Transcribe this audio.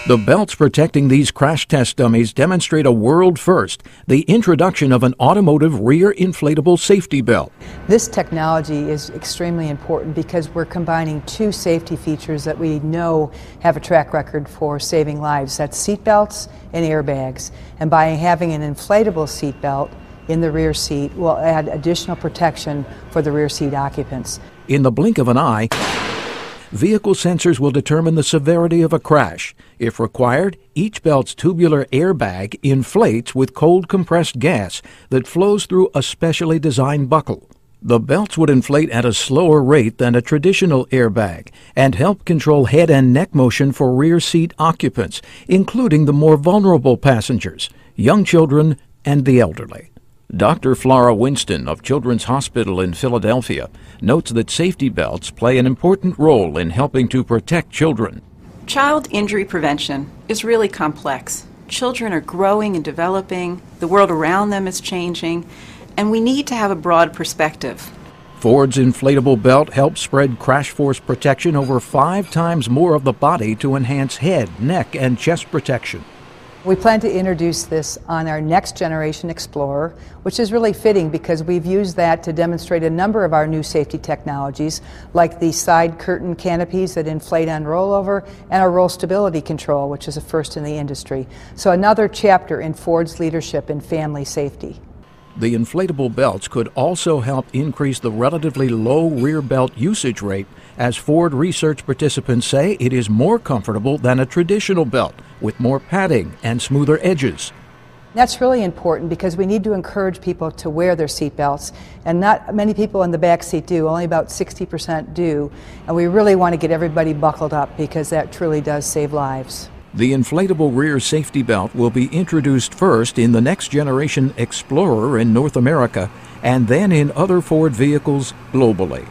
The belts protecting these crash test dummies demonstrate a world first, the introduction of an automotive rear inflatable safety belt. This technology is extremely important because we're combining two safety features that we know have a track record for saving lives. That's seat belts and airbags. And by having an inflatable seat belt in the rear seat, we'll add additional protection for the rear seat occupants. In the blink of an eye, vehicle sensors will determine the severity of a crash. If required, each belt's tubular airbag inflates with cold compressed gas that flows through a specially designed buckle. The belts would inflate at a slower rate than a traditional airbag and help control head and neck motion for rear seat occupants, including the more vulnerable passengers, young children, and the elderly. Dr. Flora Winston of Children's Hospital in Philadelphia notes that safety belts play an important role in helping to protect children. Child injury prevention is really complex. Children are growing and developing, the world around them is changing, and we need to have a broad perspective. Ford's inflatable belt helps spread crash force protection over 5 times more of the body to enhance head, neck, and chest protection. We plan to introduce this on our next generation Explorer, which is really fitting because we've used that to demonstrate a number of our new safety technologies, like the side curtain canopies that inflate on rollover and our roll stability control, which is a first in the industry. So another chapter in Ford's leadership in family safety. The inflatable belts could also help increase the relatively low rear belt usage rate, as Ford research participants say it is more comfortable than a traditional belt, with more padding and smoother edges. That's really important because we need to encourage people to wear their seat belts, and not many people in the back seat do, only about 60% do, and we really want to get everybody buckled up because that truly does save lives. The inflatable rear safety belt will be introduced first in the next generation Explorer in North America and then in other Ford vehicles globally.